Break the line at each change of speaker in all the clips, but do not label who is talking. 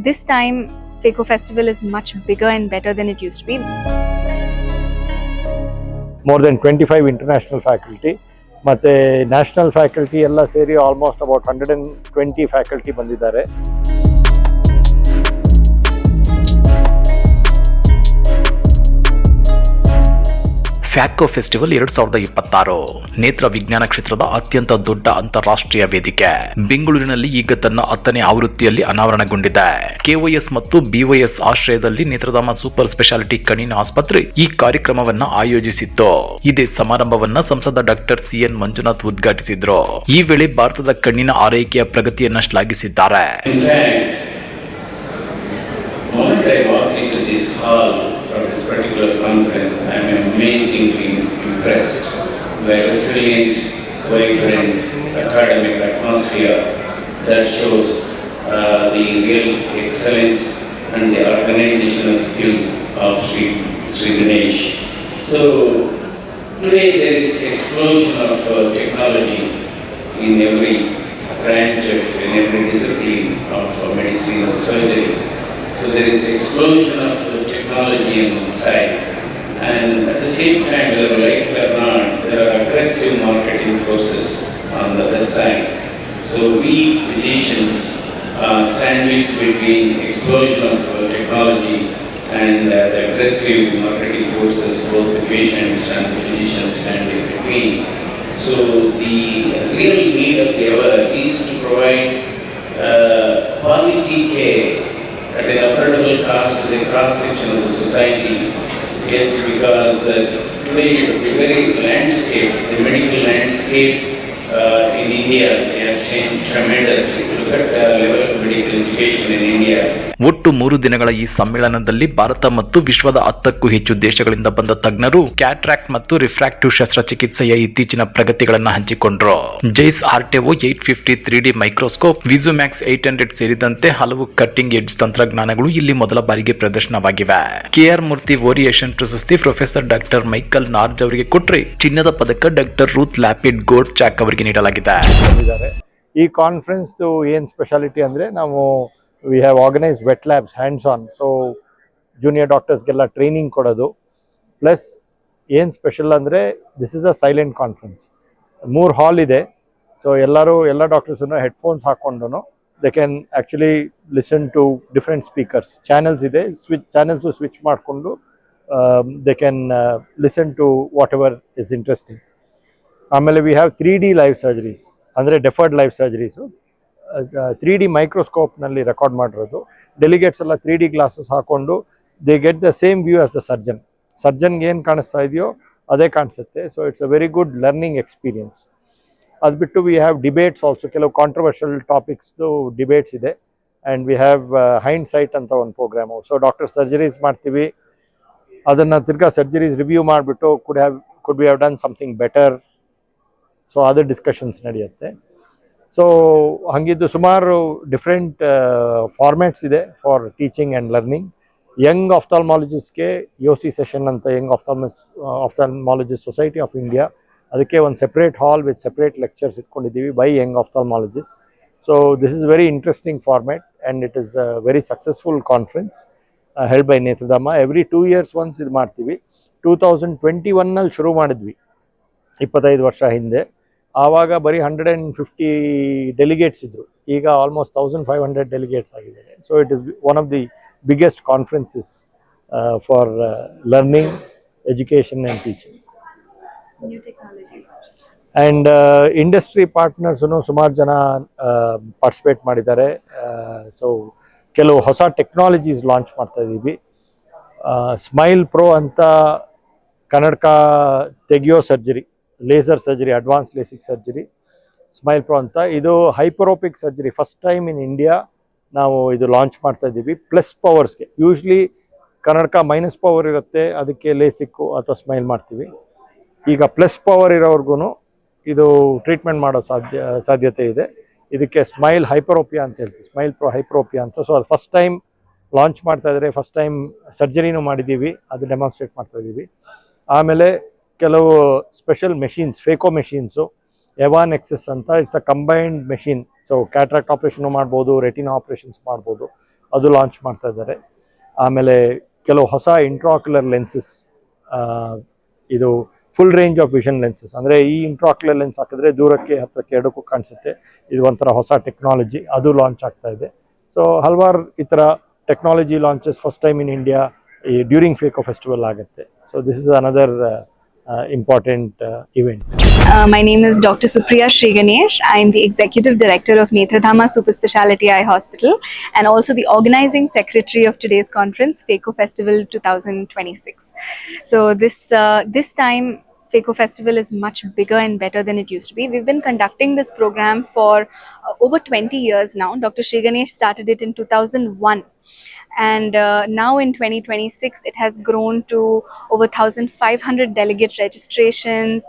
this time FECO Festival is much bigger and better than it used to be.
More than 25 international faculty ಮತ್ತೆ national faculty ಎಲ್ಲ ಸೇರಿ almost about 120 faculty ಬಂದಿದ್ದಾರೆ.
ಫ್ಯಾಕೋ festival 2026 ನೇತ್ರ ವಿಜ್ಞಾನ ಕ್ಷೇತ್ರದ ಅತ್ಯಂತ ದೊಡ್ಡ ಅಂತಾರಾಷ್ಟ್ರೀಯ ವೇದಿಕೆ ಬೆಂಗಳೂರಿನಲ್ಲಿ ಈಗ ತನ್ನ 10ನೇ ಆವೃತ್ತಿಯಲ್ಲಿ ಅನಾವರಣಗೊಂಡಿದೆ. ಕೆಒಎಸ್ ಮತ್ತು ಬಿವೈಎಸ್ ಆಶ್ರಯದಲ್ಲಿ ನೇತ್ರಧಾಮ ಸೂಪರ್ ಸ್ಪೆಷಾಲಿಟಿ ಕಣ್ಣಿನ ಆಸ್ಪತ್ರೆ ಈ ಕಾರ್ಯಕ್ರಮವನ್ನ ಆಯೋಜಿಸಿತ್ತು. ಇದೇ ಸಮಾರಂಭವನ್ನ ಸಂಸದ ಡಾಕ್ಟರ್ ಸಿಎನ್ ಮಂಜುನಾಥ್ ಉದ್ಘಾಟಿಸಿದ್ರು. ಈ ವೇಳೆ ಭಾರತದ ಕಣ್ಣಿನ ಆರೈಕೆಯ ಪ್ರಗತಿಯನ್ನ ಶ್ಲಾಘಿಸಿದ್ದಾರೆ.
From this particular conference, I am amazingly impressed by a resilient, vibrant academic atmosphere that shows the real excellence and the organizational skill of Sri Ganesh. So today there is explosion of technology in every branch of, in every discipline of medicine and surgery. So there is explosion of technology on one side, and at the same time, whether like it or not, there are aggressive marketing forces on the other side. So we physicians are sandwiched between explosion of technology and the aggressive marketing forces. Both the patients and the physicians stand in between. So the real need of the hour is to provide quality care at an affordable cost to the cross-section of the society. Yes, because today the very landscape, the medical landscape in India has changed tremendously. Look at the level of medical education in India.
ಒಟ್ಟು 3 ದಿನಗಳ ಈ ಸಮ್ಮೇಳನದಲ್ಲಿ ಭಾರತ ಮತ್ತು ವಿಶ್ವದ 10ಕ್ಕೂ ಹೆಚ್ಚು ದೇಶಗಳಿಂದ ಬಂದ ತಜ್ಞರು ಕ್ಯಾಟ್ರಾಕ್ಟ್ ಮತ್ತು ರಿಫ್ರಾಕ್ಟಿವ್ ಶಸ್ತ್ರಚಿಕಿತ್ಸೆಯ ಇತ್ತೀಚಿನ ಪ್ರಗತಿಗಳನ್ನು ಹಂಚಿಕೊಂಡ್ರು. ಜೈಸ್ ಆರ್ಟೆವೋ 850 3D ಮೈಕ್ರೋಸ್ಕೋಪ್, ವಿಜುಮ್ಯಾಕ್ಸ್ 800 ಸೇರಿದಂತೆ ಹಲವು ಕಟ್ಟಿಂಗ್ ಎಡ್ಜ್ ತಂತ್ರಜ್ಞಾನಗಳು ಇಲ್ಲಿ ಮೊದಲ ಬಾರಿಗೆ ಪ್ರದರ್ಶನವಾಗಿವೆ. ಕೆಆರ್ ಮೂರ್ತಿ ಓರಿಯೇಷನ್ ಪ್ರಶಸ್ತಿ ಪ್ರೊಫೆಸರ್ ಡಾಕ್ಟರ್ ಮೈಕಲ್ ನಾರ್ಜ್ ಅವರಿಗೆ ಕೊಟ್ಟರೆ, ಚಿನ್ನದ ಪದಕ ಡಾಕ್ಟರ್ ರೂತ್ ಲ್ಯಾಪಿಡ್ ಗೋಡ್ ಚಾಕ್ ಅವರಿಗೆ ನೀಡಲಾಗಿದೆ.
ಈ ಕಾನ್ಫರೆನ್ಸ್ ಏನ್ ಸ್ಪೆಷಾಲಿಟಿ ಅಂದ್ರೆ, ನಾವು we have organized wet labs hands on, so junior doctors ಗೆಲ್ಲ ಟ್ರೈನಿಂಗ್ ಕೊಡೋದು. ಪ್ಲಸ್ ಏನು ಸ್ಪೆಷಲ್ ಅಂದರೆ, this is a silent conference. 3 hall ಇದೆ. ಸೊ ಎಲ್ಲ ಡಾಕ್ಟರ್ಸನ್ನು ಹೆಡ್ಫೋನ್ಸ್ ಹಾಕ್ಕೊಂಡು they can actually listen to different speakers. Channels ಇದೆ, ಚಾನೆಲ್ಸು ಸ್ವಿಚ್ ಮಾಡಿಕೊಂಡು they can listen to whatever is interesting. ಆಮೇಲೆ we have 3D live surgeries, ಅಂದರೆ deferred live surgeries 3D ಮೈಕ್ರೋಸ್ಕೋಪ್ನಲ್ಲಿ record ಮಾಡಿರೋದು. ಡೆಲಿಗೇಟ್ಸ್ ಎಲ್ಲ 3D ಗ್ಲಾಸಸ್ ಹಾಕೊಂಡು they get the same view as the ಸರ್ಜನ್ಗೆ ಏನು ಕಾಣಿಸ್ತಾ ಇದೆಯೋ ಅದೇ ಕಾಣಿಸುತ್ತೆ. So it's a very good learning experience. ಅದು ಬಿಟ್ಟು ವಿ ಹ್ಯಾವ್ ಡಿಬೇಟ್ಸ್ ಆಲ್ಸೋ. ಕೆಲವು ಕಾಂಟ್ರವರ್ಷಿಯಲ್ ಟಾಪಿಕ್ಸ್ದು ಡಿಬೇಟ್ಸ್ ಇದೆ. And we have hind site ಅಂತ ಒಂದು ಪ್ರೋಗ್ರಾಮು. ಸೊ ಡಾಕ್ಟರ್ ಸರ್ಜರೀಸ್ ಮಾಡ್ತೀವಿ, ಅದನ್ನು ತಿರ್ಗಾ ಸರ್ಜರೀಸ್ ರಿವ್ಯೂ ಮಾಡಿಬಿಟ್ಟು could we have done something better. So ಅದರ ಡಿಸ್ಕಷನ್ಸ್ ನಡೆಯುತ್ತೆ. ಸೊ ಹಾಗಿದ್ದು ಸುಮಾರು ಡಿಫ್ರೆಂಟ್ ಫಾರ್ಮ್ಯಾಟ್ಸ್ ಇದೆ for teaching and learning. Young ಆಫ್ಥಾಲ್ಮಾಲಜಿಸ್ಟ್ಗೆ ಯೋಸಿ ಸೆಷನ್ ಅಂತ, young ophthalmologist society of India, ಅದಕ್ಕೆ ಒಂದು separate hall with separate lectures ಇಟ್ಕೊಂಡಿದ್ದೀವಿ by young ophthalmologist. So this is very interesting format and it is a very successful conference held by Nethradhama. Every 2 years once ಇದು ಮಾಡ್ತೀವಿ. 2021ನಲ್ಲಿ ಶುರು ಮಾಡಿದ್ವಿ, 25 ವರ್ಷ ಹಿಂದೆ. ಆವಾಗ ಬರೀ 150 ಡೆಲಿಗೇಟ್ಸ್ ಇದ್ದರು. ಈಗ ಆಲ್ಮೋಸ್ಟ್ 1500 ಡೆಲಿಗೇಟ್ಸ್ ಆಗಿದ್ದಾರೆ. So it is one of the biggest conferences for learning, education and teaching. And industry ಪಾರ್ಟ್ನರ್ಸೂ ಸುಮಾರು ಜನ ಪಾರ್ಟಿಸಿಪೇಟ್ ಮಾಡಿದ್ದಾರೆ. ಸೊ ಕೆಲವು ಹೊಸ ಟೆಕ್ನಾಲಜೀಸ್ ಲಾಂಚ್ ಮಾಡ್ತಾ ಇದ್ದೀವಿ. ಸ್ಮೈಲ್ ಪ್ರೋ ಅಂತ ಕನ್ನಡಕ ತೆಗೆಯೋ surgery, laser surgery, advance LASIK surgery, smile pro ಅಂತ. ಇದು hyperopic surgery, first time in India ನಾವು ಇದು ಲಾಂಚ್ ಮಾಡ್ತಾ ಇದ್ದೀವಿ. ಪ್ಲಸ್ ಪವರ್ಸ್ಗೆ, ಯೂಶ್ವಲಿ ಕನ್ನಡಕ ಮೈನಸ್ ಪವರ್ ಇರುತ್ತೆ, ಅದಕ್ಕೆ ಲೇಸಿಕ್ಕು ಅಥವಾ ಸ್ಮೈಲ್ ಮಾಡ್ತೀವಿ. ಈಗ ಪ್ಲಸ್ ಪವರ್ ಇರೋರ್ಗು ಇದು ಟ್ರೀಟ್ಮೆಂಟ್ ಮಾಡೋ ಸಾಧ್ಯತೆ ಇದೆ. ಇದಕ್ಕೆ ಸ್ಮೈಲ್ ಹೈಪರೋಪಿಯಾ ಅಂತ ಹೇಳ್ತೀವಿ, ಸ್ಮೈಲ್ ಪ್ರೋ ಹೈಪರೋಪಿಯಾ ಅಂತ. ಸೊ ಅದು ಫಸ್ಟ್ ಟೈಮ್ ಲಾಂಚ್ ಮಾಡ್ತಾ ಇದ್ದಾರೆ. ಫಸ್ಟ್ ಟೈಮ್ ಸರ್ಜರಿನೂ ಮಾಡಿದ್ದೀವಿ, ಅದು ಡೆಮಾನ್ಸ್ಟ್ರೇಟ್ ಮಾಡ್ತಾ ಇದ್ದೀವಿ. ಆಮೇಲೆ ಕೆಲವು special machines, phaco machines, Eva Nexus ಅಂತ. It's a combined machine. So cataract operation ಮಾಡ್ಬೋದು, ರೆಟಿನಾ ಆಪ್ರೇಷನ್ಸ್ ಮಾಡ್ಬೋದು. ಅದು ಲಾಂಚ್ ಮಾಡ್ತಾ ಇದ್ದಾರೆ. ಆಮೇಲೆ ಕೆಲವು ಹೊಸ ಇಂಟ್ರಾಕ್ಯುಲರ್ ಲೆನ್ಸಸ್, ಇದು full range of vision lenses, ಅಂದರೆ ಈ ಇಂಟ್ರಾಕ್ಯುಲರ್ ಲೆನ್ಸ್ ಹಾಕಿದ್ರೆ ದೂರಕ್ಕೆ ಹತ್ತಿರಕ್ಕೆ ಎರಡಕ್ಕೂ ಕಾಣಿಸುತ್ತೆ. ಇದು ಒಂಥರ ಹೊಸ ಟೆಕ್ನಾಲಜಿ, ಅದು ಲಾಂಚ್ ಆಗ್ತಾ ಇದೆ. ಸೊ ಹಲವಾರು ಈ ಥರ technology launches first time in India during phaco festival ಆಗುತ್ತೆ. So this is another important event.
My name is Dr. Supriya Sriganesh. I am the Executive Director of Netradhama Super Speciality Eye Hospital and also the Organizing Secretary of today's conference, FACO Festival 2026. So this time, FACO Festival is much bigger and better than it used to be. We've been conducting this program for over 20 years now. Dr. Sriganesh started it in 2001. And now in 2026, it has grown to over 1,500 delegate registrations.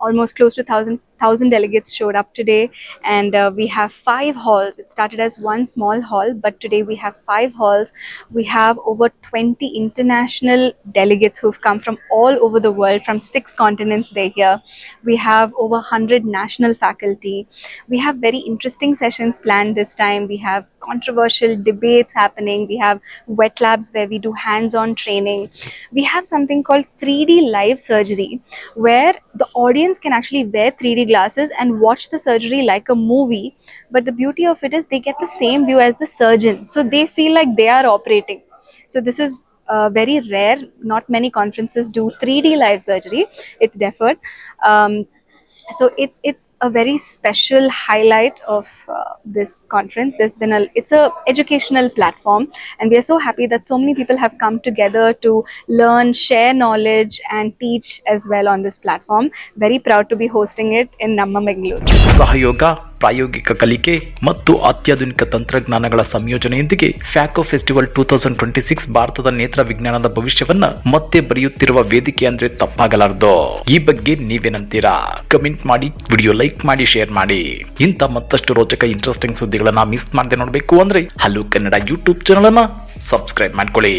Almost close to 1,000 delegates showed up today, and we have 5 halls. It started as one small hall, but today we have 5 halls. We have over 20 international delegates who've come from all over the world, from 6 continents they're here. We have over 100 national faculty. We have very interesting sessions planned this time. We have controversial debates happening. We have wet labs where we do hands-on training. We have something called 3D live surgery, where the audience can actually wear 3D glasses and watch the surgery like a movie. But the beauty of it is they get the same view as the surgeon. So they feel like they are operating. So this is very rare. Not many conferences do 3D live surgery. It's deferred. So it's a very special highlight of this conference. It's a educational platform, and we are so happy that so many people have come together to learn, share knowledge and teach as well on this platform. Very proud to be hosting it in Namma Mangalore.
ಸಹಯೋಗ, ಪ್ರಾಯೋಗಿಕ ಕಲಿಕೆ ಮತ್ತು ಅತ್ಯಾಧುನಿಕ ತಂತ್ರಜ್ಞಾನಗಳ ಸಂಯೋಜನೆಯೊಂದಿಗೆ ಫ್ಯಾಕೋ festival 2026 ಭಾರತದ ನೇತ್ರ ವಿಜ್ಞಾನದ ಭವಿಷ್ಯವನ್ನ ಮತ್ತೆ ಬರೆಯುತ್ತಿರುವ ವೇದಿಕೆ ಅಂದ್ರೆ ತಪ್ಪಾಗಲಾರದು. ಈ ಬಗ್ಗೆ ನೀವೇನಂತೀರಾ? ಕಮೆಂಟ್ ಮಾಡಿ, ವಿಡಿಯೋ ಲೈಕ್ ಮಾಡಿ, ಶೇರ್ ಮಾಡಿ. ಇಂಥ ಮತ್ತಷ್ಟು ರೋಚಕ ಇಂಟ್ರೆಸ್ಟಿಂಗ್ ಸುದ್ದಿಗಳನ್ನ ಮಿಸ್ ಮಾಡದೆ ನೋಡಬೇಕು ಅಂದ್ರೆ ಹಲೋ ಕನ್ನಡ ಯೂಟ್ಯೂಬ್ ಚಾನಲ್ ಅನ್ನ ಸಬ್ಸ್ಕ್ರೈಬ್ ಮಾಡ್ಕೊಳ್ಳಿ.